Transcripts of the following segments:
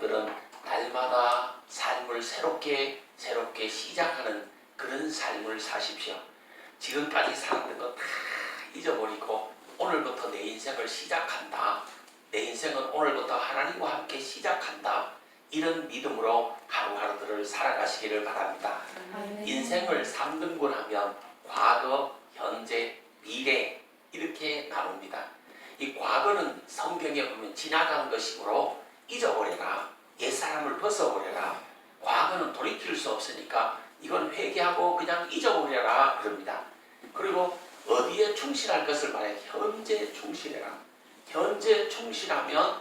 여러분들은 날마다 삶을 새롭게 시작하는 그런 삶을 사십시오. 지금까지 살았던 거 다 잊어버리고 오늘부터 내 인생을 시작한다. 내 인생은 오늘부터 하나님과 함께 시작한다. 이런 믿음으로 하루하루들을 살아가시기를 바랍니다. 인생을 3등분하면 과거, 현재, 미래 이렇게 나눕니다. 이 과거는 성경에 보면 지나간 것이므로 잊어버려라. 옛사람을 벗어버려라. 과거는 돌이킬 수 없으니까 이건 회개하고 그냥 잊어버려라 그럽니다. 그리고 어디에 충실할 것을 말해 현재 충실해라. 현재 충실하면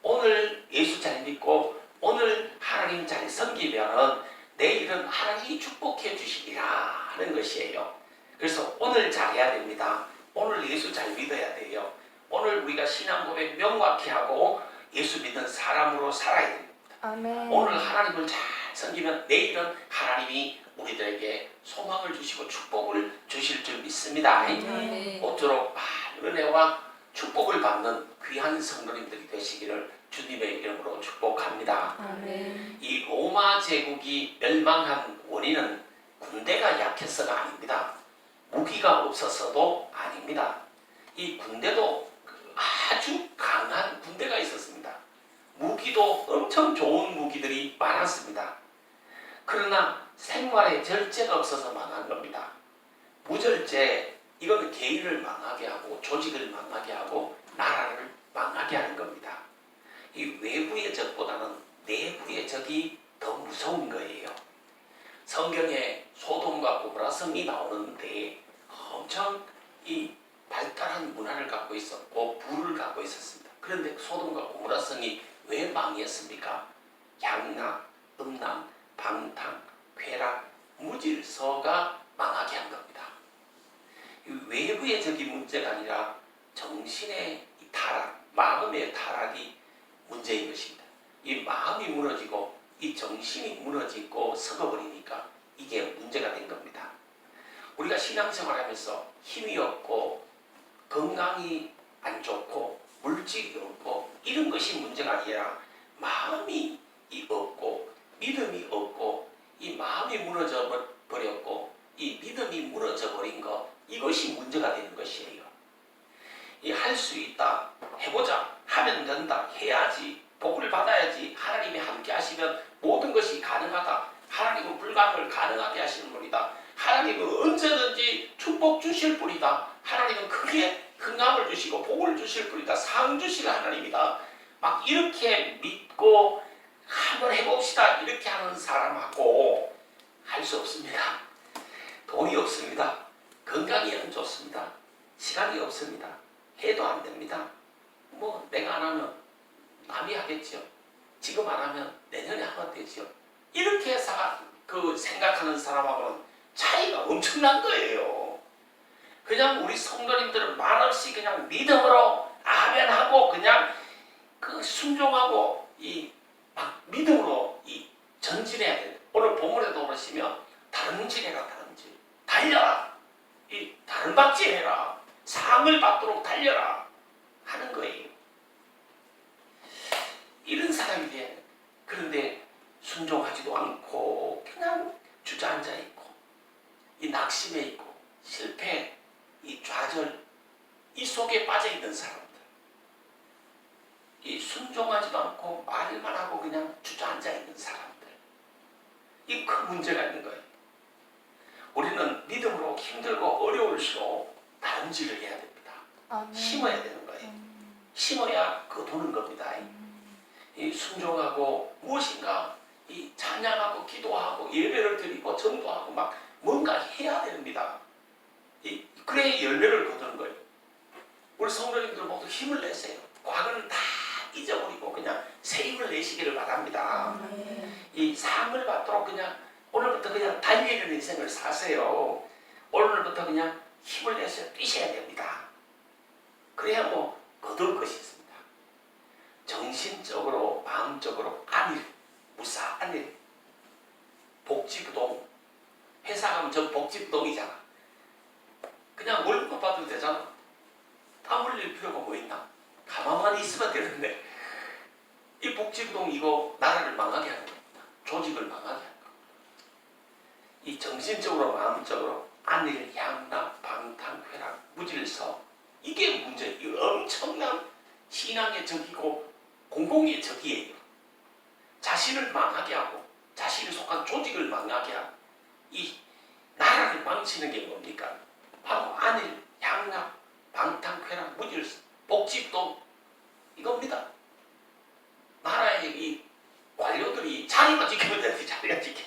오늘 예수 잘 믿고 오늘 하나님 잘 섬기면 내일은 하나님이 축복해 주시리라 하는 것이에요. 그래서 오늘 잘해야 됩니다. 오늘 예수 잘 믿어야 돼요. 오늘 우리가 신앙 고백 명확히 하고 예수 믿는 사람으로 살아야 됩니다. 아멘. 오늘 하나님을 잘 섬기면 내일은 하나님이 우리들에게 소망을 주시고 축복을 주실 줄 믿습니다. 아멘. 모쪼록 은혜와 축복을 받는 귀한 성도님들이 되시기를 주님의 이름으로 축복합니다. 아멘. 이 로마 제국이 멸망한 원인은 군대가 약해서가 아닙니다. 무기가 없어서도 아닙니다. 이 군대도 아주 강한 군대가 있었습니다. 무기도 엄청 좋은 무기들이 많았습니다. 그러나 생활에 절제가 없어서 망한 겁니다. 무절제, 이건 개인을 망하게 하고 조직을 망하게 하고 나라를 망하게 하는 겁니다. 이 외부의 적보다는 내부의 적이 더 무서운 거예요. 성경에 소돔과 고모라 성이 나오는데 엄청 이 발달한 문화를 갖고 있었고 부를 갖고 있었습니다. 그런데 소돔과 고모라 성이 왜 망했습니까? 향락, 음란, 방탕, 쾌락, 무질서가 망하게 한 겁니다. 외부의 적이 문제가 아니라 정신의 타락, 마음의 타락이 문제인 것입니다. 이 마음이 무너지고 이 정신이 무너지고 썩어버리니까 이게 문제가 된 겁니다. 우리가 신앙생활하면서 힘이 없고 건강이 안 좋고 물질이 없고 이런 것이 문제가 아니라 마음이 없고 믿음이 없고 이 마음이 무너져 버렸고 이 믿음이 무너져 버린 것, 이것이 문제가 되는 것이에요. 이 할 수 있다, 해보자, 하면 된다, 해야지, 복을 받아야지, 하나님이 함께 하시면 모든 것이 가능하다, 하나님은 불가능을 가능하게 하시는 분이다, 하나님은 언제든지 축복 주실 분이다, 하나님은 크게 흥함을 주시고 복을 주실 분이다, 상 주실 하나님이다, 막 이렇게 믿고 한번 해봅시다 이렇게 하는 사람하고 할 수 없습니다. 돈이 없습니다. 건강이 안 좋습니다. 시간이 없습니다. 해도 안 됩니다. 뭐 내가 안 하면 남이 하겠죠. 지금 안 하면 내년에 하면 되죠. 이렇게 생각하는 사람하고는 차이가 엄청난 거예요. 그냥 우리 성도님들은 말없이 그냥 믿음으로 아멘하고 그냥 순종하고 믿음으로 전진해야 돼요. 오늘 본문에도 보시면 다른질해라, 다른질. 달려라. 다른 박질해라. 상을 받도록 달려라. 하는 거예요. 이런 사람이 돼. 그런데 순종하지도 않고 그냥 주저앉아 있고 이 낙심해 있고 실패, 이 좌절, 이 속에 빠져 있는 사람들. 이 순종하지도 않고 말만 하고 그냥 주저앉아 있는 사람들. 이 큰 문제가 있는 거예요. 우리는 믿음으로 힘들고 어려울수록 다름질을 해야 됩니다. 아멘. 심어야 되는 거예요. 심어야 거두는 겁니다. 이 순종하고 무엇인가 이 찬양하고 기도하고 예배를 드리고 전도하고 막 뭔가 해야 됩니다. 그래야 열매를 거두는 거예요. 우리 성도님들 모두 힘을 내세요. 과거는 다 잊어버리고 그냥 새 힘을 내시기를 바랍니다. 이 상을 받도록 그냥 오늘부터 그냥 달리는 인생을 사세요. 오늘부터 그냥 힘을 내서 뛰셔야 됩니다. 그래야 뭐 거둘 것이 있습니다. 정신적으로 마음적으로 안일, 무사한 일. 복지부동, 회사 가면 전 복지부동이잖아. 그냥 월급 받으면 되잖아. 땀 흘릴 필요가 뭐 있나? 가만히 있으면 되는데 이 복지부동 이거 나라를 망하게 하는 겁니다. 조직을 망하게 하는 겁니다. 이 정신적으로 마음적으로 안일, 양락, 방탕, 회락, 무질서 이게 문제. 이 엄청난 신앙의 적이고 공공의 적이에요. 자신을 망하게 하고 자신이 속한 조직을 망하게 하고 이 나라를 망치는 게 뭡니까? 바로 안일, 양락, 방탕, 회락, 무질서, 복지부동 이겁니다. 나라의 이 관료들이 자리만 지키면 되는데 자리가 지켜.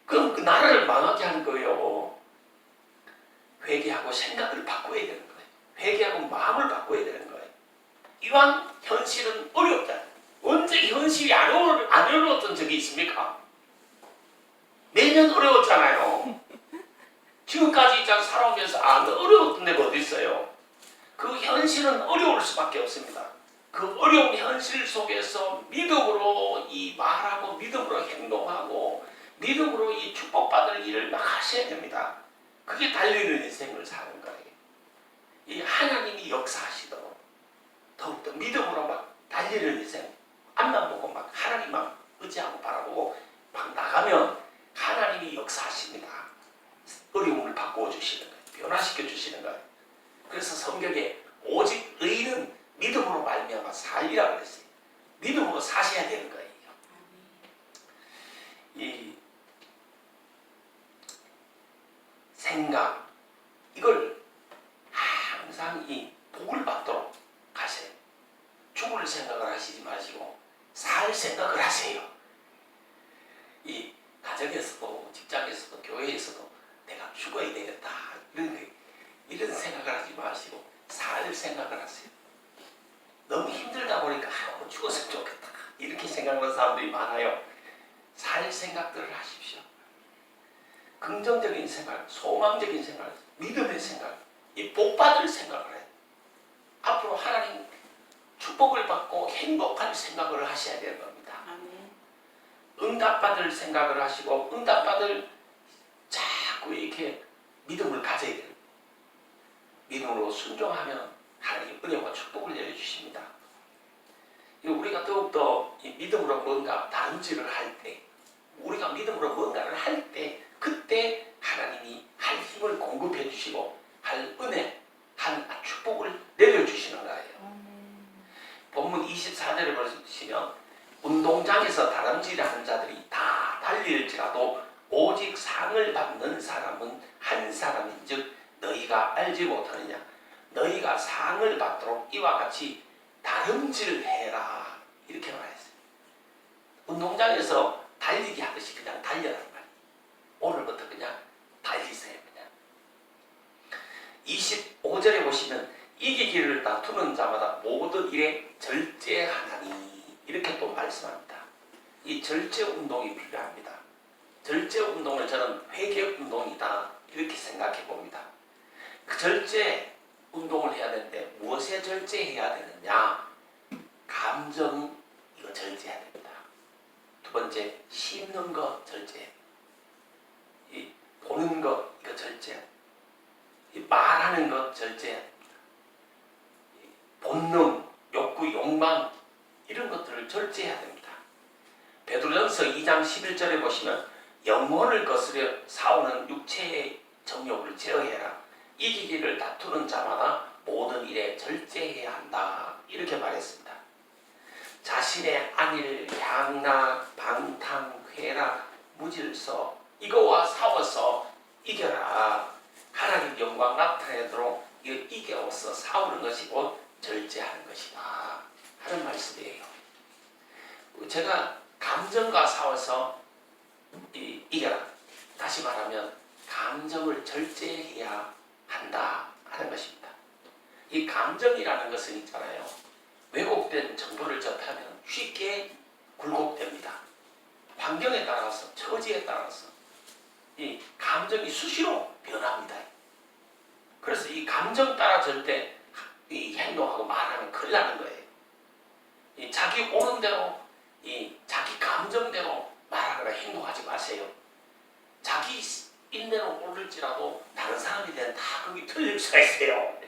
그럼 그 나라를 망하게 하는 거예요. 회개하고 생각을 바꿔야 되는 거예요. 회개하고 마음을 바꿔야 되는 거예요. 이왕 현실은 어렵다. 언제 현실이 안 어려웠던 적이 있습니까? 매년 어려웠잖아요. 지금까지 살아오면서 안 어려웠던 데가 어디 있어요? 그 현실은 어려울 수밖에 없습니다. 그 어려운 현실 속에서 믿음으로 이 말하고 믿음으로 행동하고 믿음으로 이 축복받을 일을 막 하셔야 됩니다. 그게 달리는 인생을 사는 거예요. 이 하나님이 역사하시도록 더욱더 믿음으로 막 달리는 인생, 앞만 보고 막 하나님만 의지하고 바라보고 막 나가면 하나님이 역사하십니다. 어려움을 바꾸어 주시는 거예요. 변화시켜 주시는 거예요. 그래서 성경에 오직 의인은 믿음으로 말미암아 살리라 그랬어요. 믿음으로 사셔야 되는 거예요. 이 생각 이걸 항상 이 복을 받도록 가세요. 죽을 생각을 하시지 마시고 살 생각을 하세요. 이 가정에서도 직장에서도 교회에서도 내가 죽어야 되겠다 이런 생각을 하지 마시고 살 생각을 하세요. 너무 힘들다 보니까 죽었으면 좋겠다 이렇게 생각하는 사람들이 많아요. 살 생각들을 하십시오. 긍정적인 생각, 소망적인 생각, 믿음의 생각, 이 복받을 생각을 해요. 앞으로 하나님 축복을 받고 행복할 생각을 하셔야 되는 겁니다. 응답받을 생각을 하시고 응답받을 자꾸 이렇게 믿음을 가져야 돼요. 믿음으로 순종하면 하나님 은혜와 축복을 내려주십니다. 우리가 더욱더 이 믿음으로 뭔가 단지를 할 때, 우리가 믿음으로 뭔가를 할 때, 그때 하나님이 할 힘을 공급해 주시고 할 은혜, 한 축복을 내려주시는 거예요. 본문 24절에 보시면 운동장에서 다람쥐를 자들이 다 달릴지라도 오직 상을 받는 사람은 한 사람인즉 너희가 알지 못하느냐. 너희가 상을 받도록 이와 같이 다름질 해라 이렇게 말했어요. 운동장에서 달리기 하듯이 그냥 달려라는 말이에요. 오늘부터 그냥 달리세요. 그냥 25절에 보시면 이기기를 다투는 자마다 모든 일에 절제하나니 이렇게 또 말씀합니다. 이 절제 운동이 필요합니다. 절제 운동을 저는 회개 운동이다 이렇게 생각해 봅니다. 그 절제 운동을 해야 되는데 무엇에 절제해야 되느냐? 감정 이거 절제해야 됩니다. 두 번째 씹는 거 절제. 이 보는 거 이거 절제. 이 말하는 것 절제. 본능, 욕구, 욕망 이런 것들을 절제해야 됩니다. 베드로전서 2장 11절에 보시면 영혼을 거스려 싸우는 육체의 정욕을 제어해라. 이기기를 다투는 자마다 모든 일에 절제해야 한다. 이렇게 말했습니다. 자신의 안일, 양락, 방탕, 회락, 무질서 이거와 싸워서 이겨라. 하나님 영광 나타내도록 이겨서 싸우는 것이 곧 절제하는 것이다 하는 말씀이에요. 제가 감정과 싸워서 이겨라. 다시 말하면 감정을 절제해야 한다 하는 것입니다. 이 감정이라는 것은 있잖아요. 왜곡된 정보를 접하면 쉽게 굴곡됩니다. 환경에 따라서 처지에 따라서 이 감정이 수시로 변합니다. 그래서 이 감정 따라 절대 이 행동하고 말하면 큰일 나는 거예요. 이 자기 오는 대로 이 자기 감정대로 말하거나 행동하지 마세요. 자기 인대로 오를지라도 다른 사람에 대한 다 그게 틀릴 수가 있어요.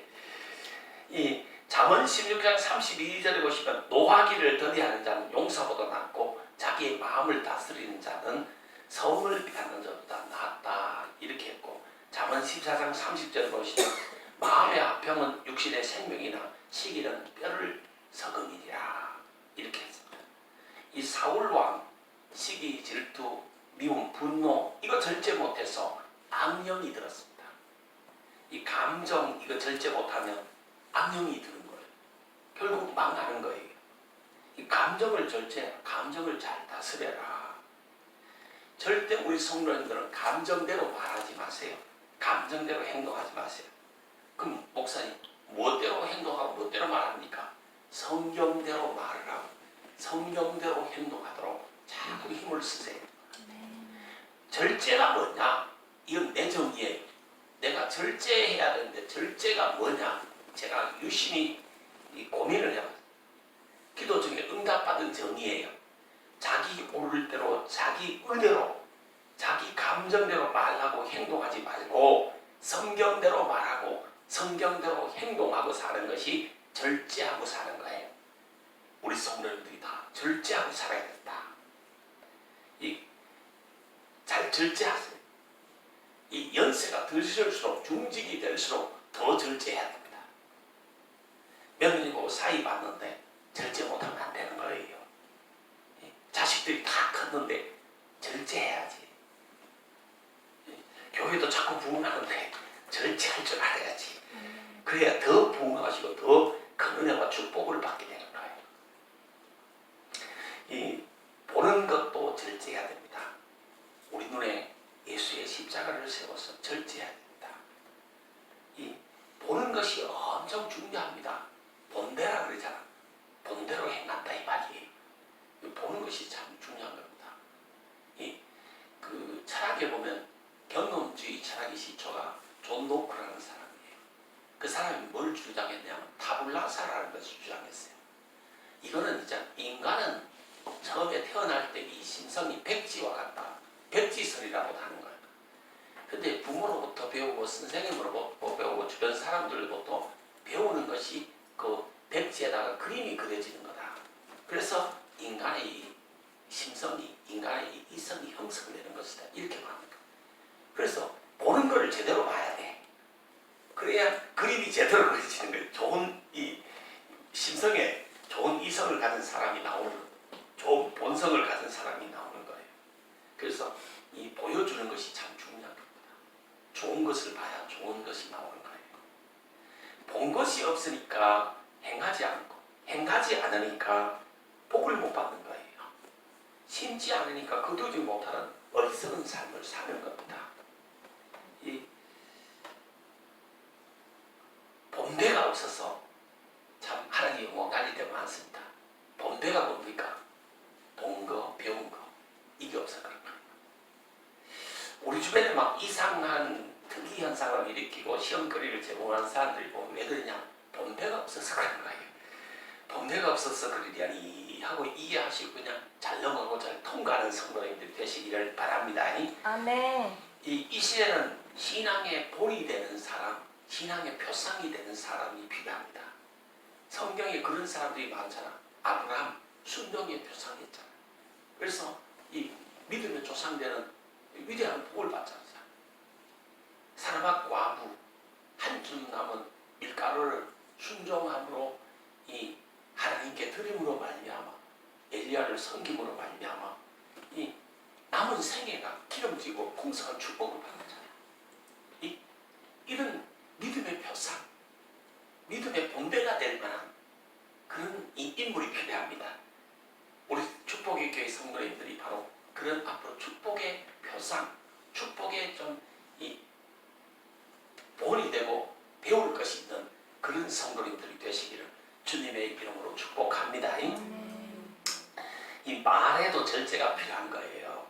이 잠언 16장 32절에 보시면 노하기를 더디하는 자는 용사보다 낫고 자기의 마음을 다스리는 자는 성을 피하는 자보다 낫다 이렇게 했고, 잠언 14장 30절에 보시면 마음의 아평은 육신의 생명이나 시기는 뼈를 서금이니라 이렇게 했습니다. 이 사울왕 시기, 질투, 미움, 분노 이거 절제 못해서 악령이 들었습니다. 이 감정 이거 절제 못하면 악령이 드는 거예요. 결국 망하는 거예요. 이 감정을 감정을 잘 다스려라. 절대 우리 성도님들은 감정대로 말하지 마세요. 감정대로 행동하지 마세요. 그럼 목사님 무엇대로 행동하고 무엇대로 말합니까? 성경대로 말을 하고 성경대로 행동하도록 자꾸 힘을 쓰세요. 절제가 뭐냐? 이건 내 정의예요. 내가 절제해야 되는데 절제가 뭐냐? 제가 유심히 고민을 해봤어요. 기도 중에 응답받은 정의예요. 자기 오를 대로 자기 의대로 자기 감정대로 말하고 행동하지 말고 성경대로 말하고 성경대로 행동하고 사는 것이 절제하고 사는 거예요. 우리 성도님들이 다 절제하고 살아야 된다. 잘 절제하세요. 이 연세가 드실수록 중직이 될수록 더 절제해야 됩니다. 며느리하고 사이 봤는데 절제 못하면 안 되는 거예요. 자식들이 다 컸는데 절제해야지. 교회도 자꾸 부흥하는데 절제할 줄 알아야지. 그래야 더 부흥하시고 더 큰 은혜와 축복을 받게 되는 거예요. 이 보는 것도 절제해야 됩니다. 우리 눈에 예수의 십자가를 세워서 절제해야 됩니다. 이 보는 것이 엄청 중요합니다. 본대라 그러잖아. 본대로 행한다 이 말이에요. 보는 것이 참 중요한 겁니다. 그 철학에 보면 경험주의 철학의 시초가 존 노크라는 사람이에요. 그 사람이 뭘 주장했냐면 타블라사라는 것을 주장했어요. 이거는 이제 인간은 처음에 태어날 때 이 심성이 백지와 같다. 백지설이라고 하는 거예요. 근데 부모로부터 배우고 선생님으로부터 배우고 주변 사람들로부터 배우는 것이 그 백지에다가 그림이 그려지는 거다. 그래서 인간의 이 심성이, 인간의 이 이성이 형성되는 것이다. 이렇게 말합니다. 그래서 보는 걸 제대로 봐야 돼. 그래야 그림이 제대로 그려지는 거예요. 좋은 이 심성에 좋은 이성을 가진 사람이 나오는, 좋은 본성을 가진 사람이 나오는 거예요. 그래서 이 보여주는 것이 참 중요한 겁니다. 좋은 것을 봐야 좋은 것이 나오는 거예요. 본 것이 없으니까 행하지 않고, 행하지 않으니까 복을 못 받는 거예요. 심지 않으니까 거두지 못하는 어리석은 삶을 사는 겁니다. 이 본배가 없어서 참 하나님이 원한이 되면 많습니다. 본배가 뭡니까? 본 거, 배운 거 이게 없어 그런 거예요. 우리 주변에 막 이상한 특이 현상을 일으키고 시험거리를 제공하는 사람들이 보면 왜 그러냐? 본배가 없어서 그런 거예요. 본배가 없어서 그러려니 하고 이해하시고 그냥 잘 넘어가고 잘 통과하는 성도님들이 되시기를 바랍니다. 아멘. 이 시대는 신앙의 본이 되는 사람, 신앙의 표상이 되는 사람이 필요합니다. 성경에 그런 사람들이 많잖아. 아브라함 순종의 표상이었잖아. 그래서 이 믿음의 조상되는 위대한 복을 받잖아. 사르밧 과부 한 줌 남은 밀가루를 순종함으로 이 하나님께 드림으로 말미암아 엘리야를 섬김으로 말미암아 이 남은 생애가 기름지고 풍성한 축복을 받았잖아요. 이런 믿음의 표상, 믿음의 본배가 될 만한 그런 이 인물이 필요합니다. 우리 축복의 교회 성도님들이 바로 그런 앞으로 축복의 표상, 축복의 좀 이 본이 되고 배울 것이 있는 그런 성도님들이 되시기를 주님의 이름으로 축복합니다. 이 말에도 절제가 필요한 거예요.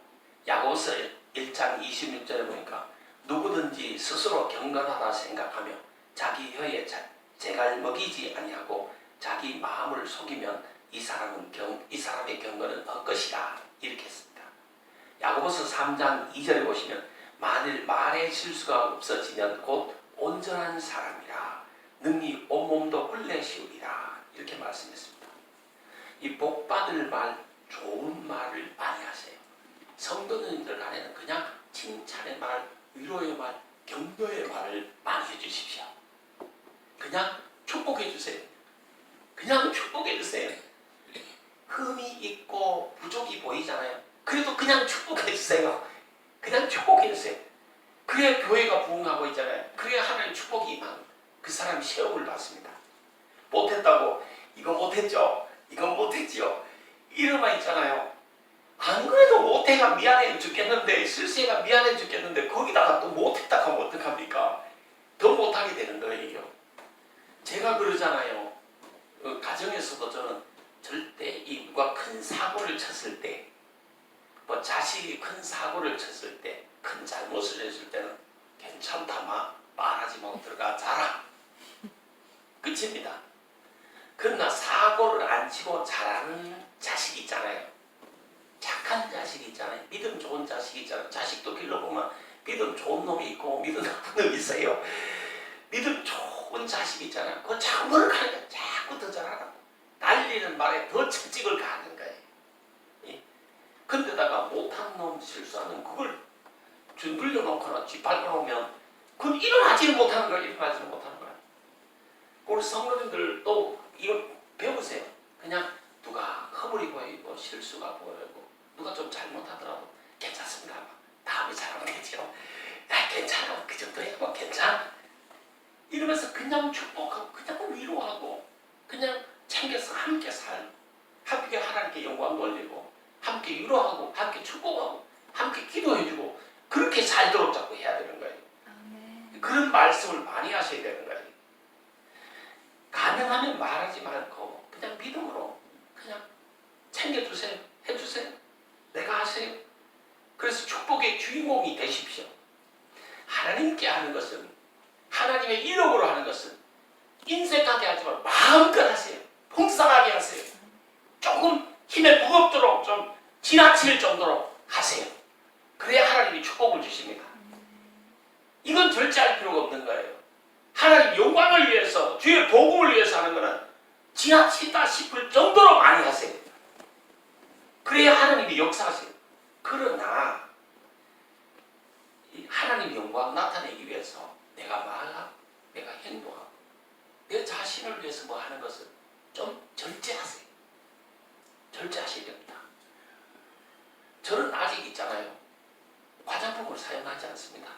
야고보서 1장 26절에 보니까 누구든지 스스로 경건하다 생각하며 자기 혀에 재갈 먹이지 아니하고 자기 마음을 속이면 이 사람의 경건은 헛것이라 이렇게 했습니다. 야고보서 3장 2절에 보시면 만일 말의 실수가 없어지면 곧 온전한 사람이라 능히 온몸도 혼내시우리라 이렇게 말씀했습니다. 이 복받을 말, 좋은 말을 많이 하세요. 성도님들 간에는 그냥 칭찬의 말, 위로의 말, 격려의 말을 많이 해주십시오. 그냥 축복해 주세요. 그냥 축복해 주세요. 흠이 있고 부족이 보이잖아요. 그래도 그냥 축복해 주세요. 그냥 축복해 주세요. 그래야 교회가 부흥하고 있잖아요. 그래야 하나님의 축복이 임하는 그 사람이 시험을 받습니다. 못했다고 이거 못했죠. 이건 못했지요. 이러면 있잖아요. 안 그래도 못해가 미안해 죽겠는데 실수해가 미안해 죽겠는데 거기다가 또 못했다 하면 어떡합니까? 더 못하게 되는 거예요. 제가 그러잖아요. 가정에서도 저는 절대 이 누가 큰 사고를 쳤을 때, 뭐 자식이 큰 사고를 쳤을 때, 큰 잘못을 했을 때는 괜찮다 말하지 말고 들어가 자라. 끝입니다. 그러나 사고를 안 치고 잘하는 자식이 있잖아요. 착한 자식이 있잖아요. 믿음 좋은 자식이 있잖아요. 자식도 길러보면 믿음 좋은 놈이 있고 믿음 나쁜 놈이 있어요. 믿음 좋은 자식이 있잖아요. 그거 자꾸 노력하니까 자꾸 더 잘하라고. 날리는 말에 더 채찍을 가는 거예요. 예. 근데다가 못한 놈, 실수하는 놈 그걸 눌려놓거나 뒷밟아놓으면 그건 일어나지를 못하는 거예요. 일어나지를 못하는 거예요. 우리 성도님들도 이거 배우세요. 그냥 누가 허물이 보이고 실수가 보이고 누가 좀 잘못하더라도 괜찮습니다. 다음에 잘하면 되죠. 괜찮아. 그 정도야. 뭐 괜찮아. 이러면서 그냥 축복하고 그냥 위로하고 그냥 챙겨서 함께 함께 하나님께 영광 돌리고 함께 위로하고 함께 축복하고 함께 기도해주고 그렇게 살도록 자꾸 해야 되는 거예요. 아멘. 그런 말씀을 많이 하셔야 되는 거예요. 가능하면 말하지 말고 그냥 믿음으로 그냥 챙겨주세요. 해주세요. 내가 하세요. 그래서 축복의 주인공이 되십시오. 하나님께 하는 것은 하나님의 인력으로 하는 것은 인색하게 하지 말고 마음껏 하세요. 풍성하게 하세요. 조금 힘에 무겁도록 좀 지나칠 정도로 하세요. 그래야 하나님이 축복을 주십니다. 이건 절제할 필요가 없는 거예요. 하나님 영광을 위해서 주의 복음을 위해서 하는 것은 지나치다 싶을 정도로 많이 하세요. 그래야 하나님이 역사하세요. 그러나 하나님 영광 나타내기 위해서 내가 말하고 내가 행동하고 내 자신을 위해서 뭐 하는 것은 좀 절제하세요. 절제하셔야 됩니다. 저는 아직 있잖아요. 화장품을 사용하지 않습니다.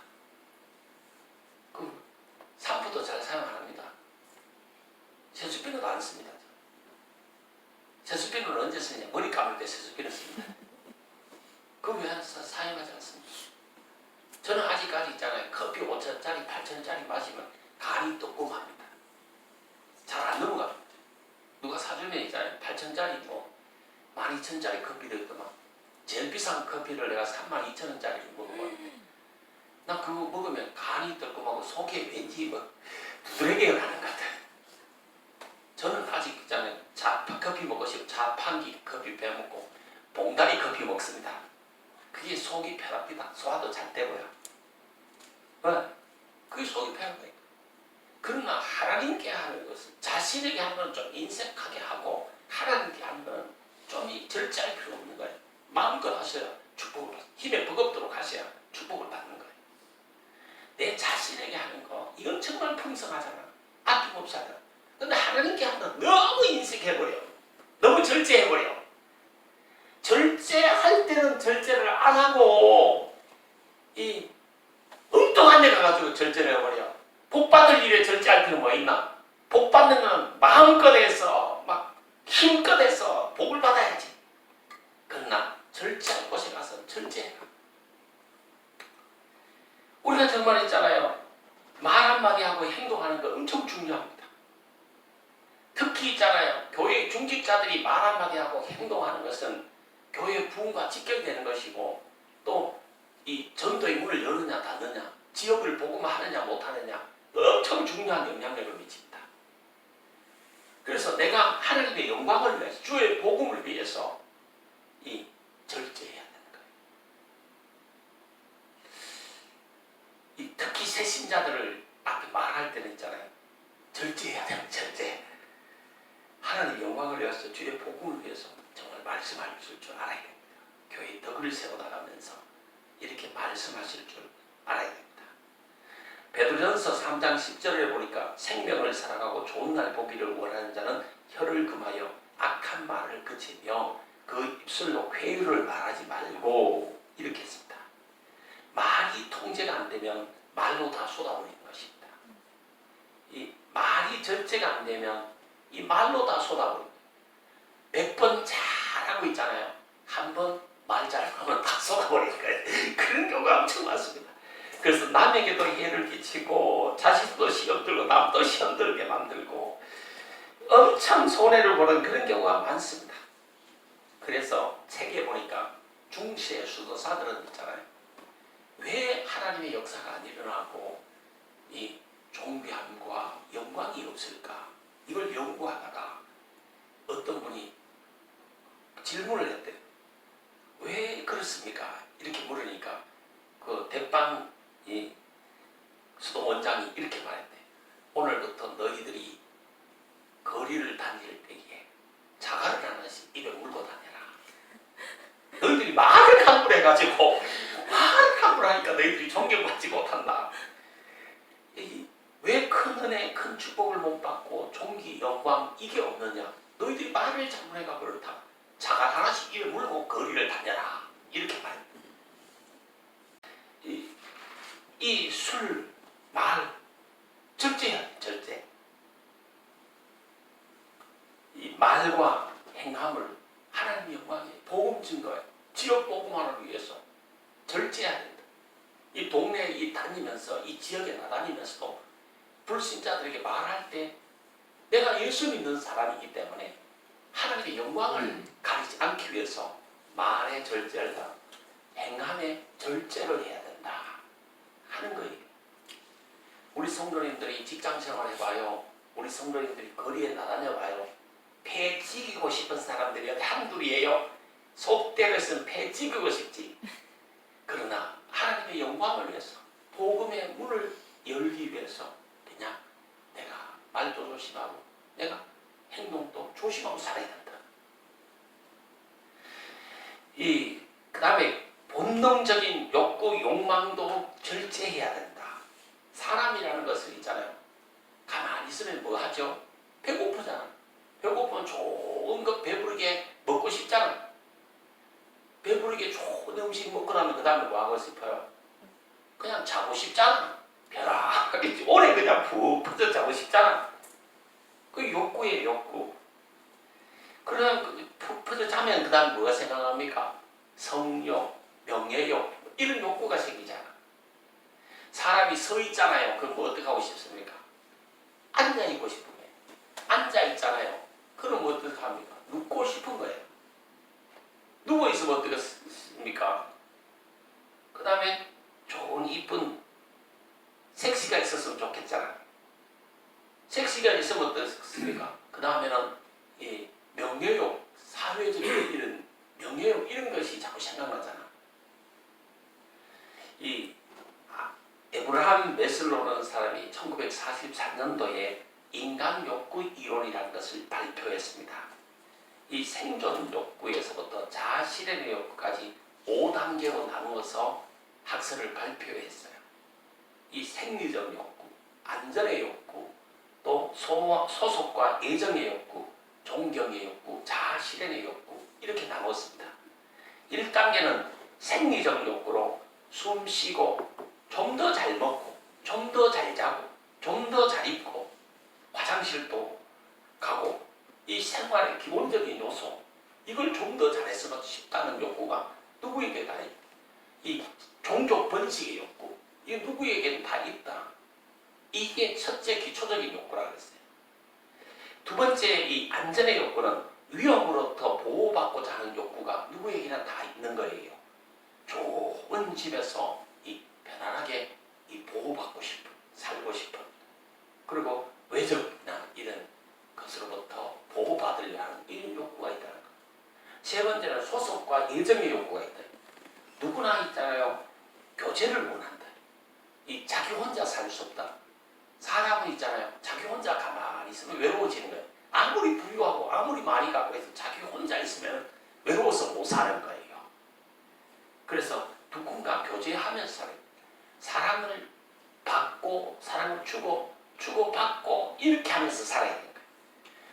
샴푸도 잘 사용 안 합니다. 세수비누도 안 씁니다. 세수비누는 언제 쓰냐? 머리 감을 때 세수비누 씁니다. 그거 왜 사용하지 않습니다. 저는 아직까지 있잖아요. 커피 5,000원짜리, 8,000원짜리 마시면 간이 뜨끔합니다. 잘 안 넘어갑니다. 누가 사주면 있잖아요. 8,000원짜리 뭐 12,000원짜리 커피도 있더만 제일 비싼 커피를 내가 32,000원짜리 먹으면 나 그거 먹으면 간이 뜨끔하고 속에 왠지 뭐 두드러기가 가는 것 같아요. 저는 아직 있잖아요. 커피 먹고 싶으면 자판기 커피 빼먹고 봉다리 커피 먹습니다. 그게 속이 편합니다. 소화도 잘 되고요. 그게 속이 편합니다. 그러나 하나님께 하는 것은 자신에게 하는 건 좀 인색하게 하고 하나님께 하는 건 좀 절제할 필요 없는 거예요. 마음껏 하셔야 축복을 받아요. 힘에 버겁도록 하셔야 축복을 받는 거예요. 내 자신에게 하는 거 이건 정말 풍성하잖아. 아낌없이 하잖아. 근데 하나님께 하는 건 너무 인색해버려. 너무 절제해버려. 절제할 때는 절제를 안 하고 이 엉뚱한 데 가가지고 절제를 해버려. 복 받을 일에 절제할 필요 뭐 있나? 복 받는 건 마음껏 해서 막 힘껏 해서 복을 받아야지. 그러나 절제할 곳에 가서 절제해라. 우리가 정말 있잖아요. 말 한마디 하고 행동하는 거 엄청 중요합니다. 특히 있잖아요. 교회 중직자들이 말 한마디 하고 행동하는 것은 교회 부흥과 직결되는 것이고 또 이 전도의 문을 열느냐 닫느냐 지역을 복음하느냐 못하느냐 엄청 중요한 영향력을 미칩니다. 그래서 내가 하나님의 영광을 위해서 주의 복음을 위해서 이 절제해야 되는 거예요. 이 특히 새신자들을 앞에 말할 때는 있잖아요. 절제해야 되는 절제. 하나님 영광을 위해서 주의 복음을 위해서 정말 말씀하실 줄 알아야 됩니다. 교회의 덕을 세워나가면서 이렇게 말씀하실 줄 알아야 됩니다. 베드로전서 3장 10절에 보니까 생명을 사랑하고 좋은 날 보기를 원하는 자는 혀를 금하여 악한 말을 그치며 그 입술로 회유를 말하지 말고 이렇게 했습니다. 말이 통제가 안 되면 말로 다 쏟아버리는 것입니다. 이 말이 절제가 안 되면 이 말로 다 쏟아버립니다. 100번 잘하고 있잖아요. 한 번 말 잘하면 다 쏟아버리는 거예요. 그런 경우가 엄청 많습니다. 그래서 남에게도 해를 끼치고 자식도 시험 들고 남도 시험 들게 만들고 엄청 손해를 보는 그런 경우가 많습니다. 그래서 책에 보니까 중시의 수도사들은 있잖아요. 왜 하나님의 역사가 안 일어나고 이 존귀함과 영광이 없을까? 이걸 연구하다가 어떤 분이 질문을 했대요. 왜 그렇습니까? 이렇게 물으니까 그 대빵 이 수도 원장이 이렇게 말했대. 오늘부터 너희들이 거리를 다닐 때에 자갈을 하나씩 입에 물고 다녀라. 너희들이 말을 함부로 해가지고 말을 함부로 하니까 너희들이 존경받지 못한다. 왜 큰 은혜, 큰 축복을 못 받고 존귀, 영광 이게 없느냐? 너희들이 말을 잘못해가 그렇다. 자갈 하나씩 입에 물고 거리를 다녀라. 이렇게 말했다. 이 술, 말, 절제야, 절제. 이 말과 행함을 하나님의 영광에 복음 증거에 지역 복음화를 위해서 절제해야 된다. 이 동네에 다니면서 이 지역에 나다니면서도 불신자들에게 말할 때 내가 예수 믿는 사람이기 때문에 하나님의 영광을 가리지 않기 위해서 말에 절제를 하고 행함에 절제를 해야 된다 하는 거예요. 우리 성도님들이 직장생활 해봐요. 우리 성도님들이 거리에 나다녀봐요. 폐 찍이고 싶은 사람들이 한둘이에요. 속대로 했으면 폐 찍이고 싶지. 그러나 하나님의 영광을 위해서 복음의 문을 열기 위해서 그냥 내가 말도 조심하고 내가 행동도 조심하고 살아야 된다. 그 다음에 본능적인 욕구, 욕망도 절제해야 된다. 사람이라는 것은 있잖아요. 가만히 있으면 뭐 하죠? 배고프잖아. 배고프면 좋은 것 배부르게 먹고 싶잖아. 배부르게 좋은 음식 먹고 나면 그 다음에 뭐 하고 싶어요? 그냥 자고 싶잖아. 편하게 오래 그냥 푹 퍼져 자고 싶잖아. 그 욕구예요, 욕구. 그러면 푹 퍼져 자면 그 다음 뭐가 생각납니까? 성욕, 명예욕 이런 욕구가 생기잖아. 사람이 서 있잖아요. 그럼 뭐 어떻게 하고 싶습니까? 앉아 있고 싶은 거예요. 앉아 있잖아요. 그럼 뭐 어떻게 합니까? 눕고 싶은 거예요. 누워 있으면 어떻겠습니까? 그 다음에 좋은 이쁜 섹시가 있었으면 좋겠잖아. 섹시가 있으면 어떻겠습니까? 그 다음에는 이 명예욕, 사회적인 이런 명예욕 이런 것이 자꾸 생각나잖아. 이 에브라함 메슬로라는 사람이 1944년도에 인간 욕구 이론이라는 것을 발표했습니다. 이 생존 욕구에서부터 자아 실현의 욕구까지 5단계로 나누어서 학설을 발표했어요. 이 생리적 욕구, 안전의 욕구, 또 소속과 애정의 욕구, 존경의 욕구, 자아 실현의 욕구 이렇게 나눴습니다. 1단계는 생리적 욕구로 숨 쉬고 좀 더 잘 먹고 좀 더 잘 자고 좀 더 잘 입고 화장실도 가고 이 생활의 기본적인 요소 이걸 좀 더 잘했으면 싶다는 욕구가 누구에게 다 있다. 이 종족 번식의 욕구 이게 누구에게는 다 있다. 이게 첫째 기초적인 욕구라고 했어요. 두 번째 이 안전의 욕구는 위험으로부터 보호받고자 하는 욕구가 누구에게나 다 있는 거예요. 좋은 집에서 이 편안하게 이 보호받고 싶은, 살고 싶은, 그리고 외적이나 이런 것으로부터 보호받으려 하는 이런 욕구가 있다는 거. 세 번째는 소속과 애정의 욕구가 있다. 누구나 있잖아요. 교제를 원한다. 이 자기 혼자 살 수 없다. 사람은 있잖아요. 자기 혼자 가만히 있으면 외로워지는 거예요. 아무리 부유하고 아무리 많이 갖고 해서 자기 혼자 있으면 외로워서 못 사는 거예요. 그래서 누군가 교제하면서 살아요. 사랑을 받고 사랑을 주고 주고받고 이렇게 하면서 살아야 되는 거예요.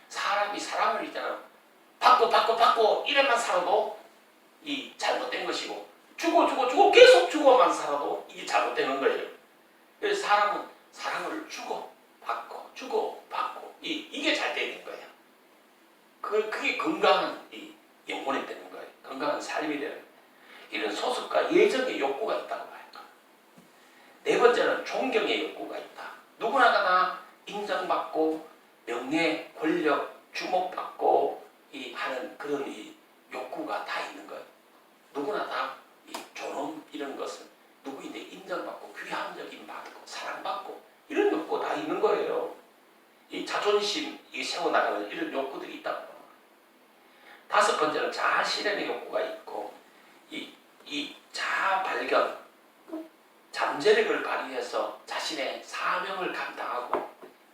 사람이 사랑을 있잖아요. 받고 이래만 살아도 이 잘못된 것이고 주고 계속 주고만 살아도 이게 잘못되는 거예요. 그래서 사람은 사랑을 주고받고 이게 잘 되는 거예요. 그게 건강한 이 영혼이 되는 거예요. 건강한 삶이 되는 거예요. 이런 소속과 예정의 욕구가 있다고 봐요. 네 번째는 존경의 욕구가 있다. 누구나 다 인정받고 명예, 권력, 주목받고 하는 그런 이 욕구가 다 있는 거예요. 누구나 다 이 존엄 이런 것은 누구인데 인정받고 귀함적인 받고 사랑받고 이런 욕구가 다 있는 거예요. 이 자존심 세워나가는 이런 욕구들이 있다고 하는 거예요. 다섯 번째는 자아 실현의 욕구가 있고 이 자아 발견, 잠재력을 발휘해서 자신의 사명을 감당하고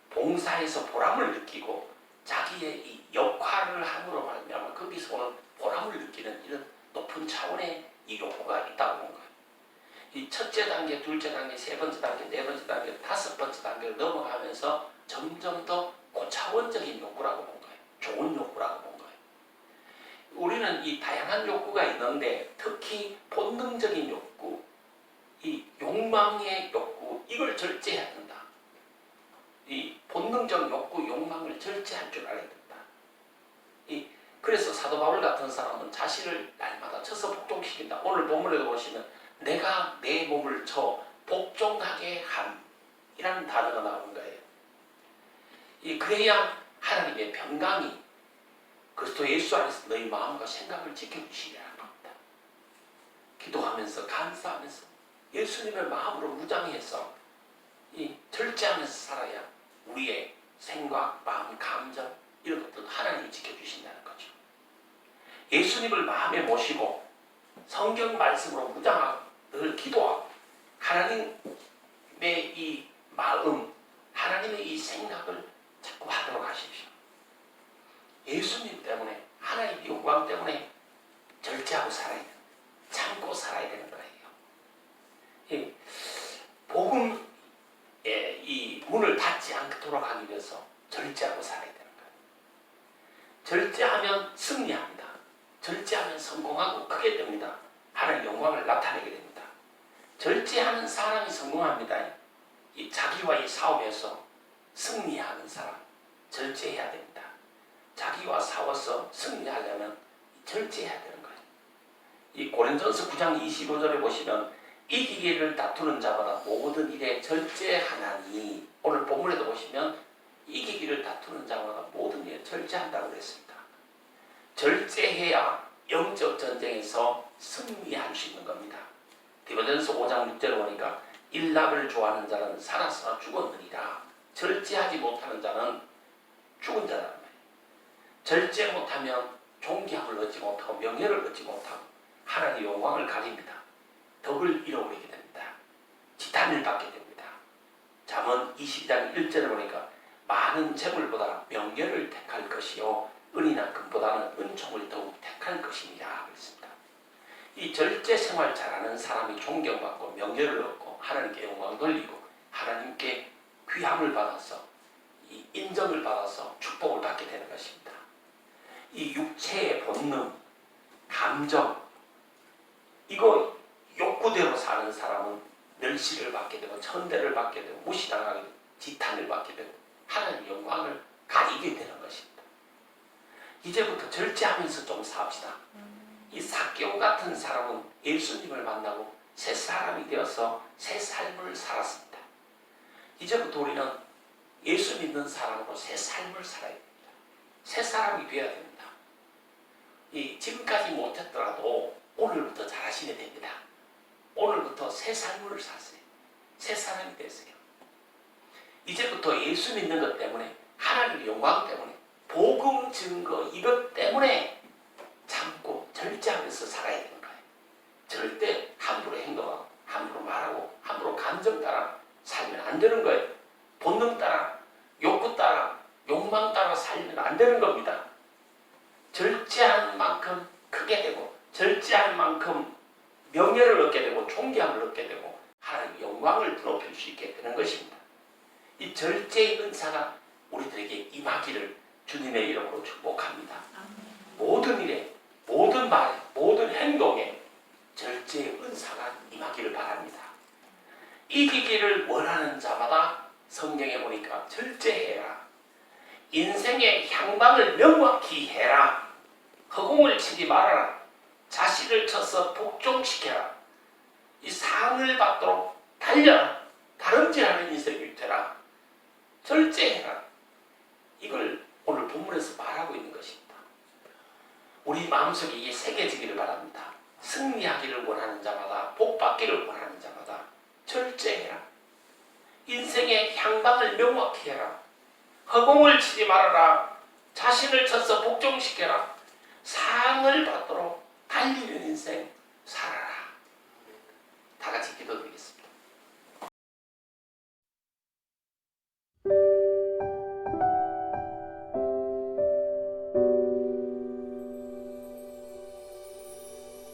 봉사에서 보람을 느끼고 자기의 이 역할을 함으로 말미암아 거기서 오는 보람을 느끼는 이런 높은 차원의 이 욕구가 있다고 보는 거예요. 이 첫째 단계, 둘째 단계, 세 번째 단계, 네 번째 단계, 다섯 번째 단계를 넘어가면서 점점 더 고차원적인 욕구라고 본 거예요. 좋은 욕구라고 본 거예요. 우리는 이 다양한 욕구가 있는데 특히 본능적인 욕구, 이 욕망의 욕구, 이걸 절제해야 된다. 이 본능적 욕구, 욕망을 절제할 줄 알아야 된다. 그래서 사도 바울 같은 사람은 자신을 날마다 쳐서 복종시킨다. 오늘 본문에도 보시면 내가 내 몸을 쳐 복종하게 함이라는 단어가 나오는 거예요. 그래야 하나님의 평강이 그리스도 예수 안에서 너희 마음과 생각을 지켜주시리라는 겁니다. 기도하면서 감사하면서 예수님을 마음으로 무장해서 절제하면서 살아야 우리의 생각, 마음, 감정 이런 것들 하나님이 지켜주신다는 거죠. 예수님을 마음에 모시고 성경 말씀으로 무장하고 늘 기도하고 하나님의 이 마음, 하나님의 이 생각을 자꾸 하도록 하십시오. 예수님 때문에 하나님의 영광 때문에 절제하고 살아야 돼요. 참고 살아야 되는 거예요. 복음의 이 문을 닫지 않도록 하기 위해서 절제하고 살아야 되는 거예요. 절제하면 승리합니다. 절제하면 성공하고 크게 됩니다. 하나님의 영광을 나타내게 됩니다. 절제하는 사람이 성공합니다. 이 자기와의 싸움에서 승리하는 사람, 절제해야 됩니다. 자기와 싸워서 승리하려면 절제해야 되는 거예요. 이 고린도전서 9장 25절에 보시면 이기기를 다투는 자마다 모든 일에 절제하나니, 오늘 본문에도 보시면 이기기를 다투는 자마다 모든 일에 절제한다고 그랬습니다. 절제해야 영적 전쟁에서 승리할 수 있는 겁니다. 디모데전서 5장 6절에 보니까 일락을 좋아하는 자는 살아서 죽었느니라. 절제하지 못하는 자는 죽은 자라는 거예요. 절제 못하면 존귀함을 얻지 못하고 명예를 얻지 못하고 하나님의 영광을 가립니다. 덕을 잃어버리게 됩니다. 지탄을 받게 됩니다. 잠언 22장 1절에 보니까 많은 재물보다 명예를 택할 것이요 은이나 금보다는 은총을 더욱 택할 것이니라 그랬습니다. 이 절제 생활 잘하는 사람이 존경받고 명예를 얻고 하나님께 영광 돌리고 하나님께 귀함을 받아서 이 인정을 받아서 축복을 받게 되는 것입니다. 이 육체의 본능, 감정, 이거 욕구대로 사는 사람은 멸시를 받게 되고 천대를 받게 되고 무시당하게 되고 지탄을 받게 되고 하나님의 영광을 가리게 되는 것입니다. 이제부터 절제하면서 좀 삽시다. 이 삭개오 같은 사람은 예수님을 만나고 새 사람이 되어서 새 삶을 살았습니다. 이제부터 우리는 예수 믿는 사람으로 새 삶을 살아야 됩니다. 새 사람이 되어야 됩니다. 지금까지 못했더라도 오늘부터 잘하시면 됩니다. 오늘부터 새 삶을 사세요. 새 사람이 되세요. 이제부터 예수 믿는 것 때문에 하나님의 영광 때문에 복음 증거 이것 때문에 참고 절제하면서 살아야 되는 거예요. 절대 함부로 행동하고 함부로 말하고 함부로 감정 따라 살면 안 되는 거예요. 본능 따라, 욕구 따라, 욕망 따라 살면 안 되는 겁니다. 절제한 만큼 크게 되고 절제한 만큼 명예를 얻게 되고 존귀함을 얻게 되고 하나님의 영광을 높일 수 있게 되는 것입니다. 이 절제의 은사가 우리들에게 임하기를 주님의 이름으로 축복합니다. 모든 일에, 모든 말에, 모든 행동에 절제의 은사가 임하기를 바랍니다. 이기기를 원하는 자마다 성경에 보니까 절제해라. 인생의 향방을 명확히 해라. 허공을 치지 말아라. 자신을 쳐서 복종시켜라. 이 상을 받도록 달려라. 다름질하는 인생이 되라. 절제해라. 이걸 오늘 본문에서 말하고 있는 것입니다. 우리 마음속에 이게 새겨지기를 바랍니다. 승리하기를 원하는 자마다, 복받기를 원하는 자마다 절제해라. 인생의 향방을 명확히 해라. 허공을 치지 말아라. 자신을 쳐서 복종시켜라. 상을 받도록 달리는 인생 살아라.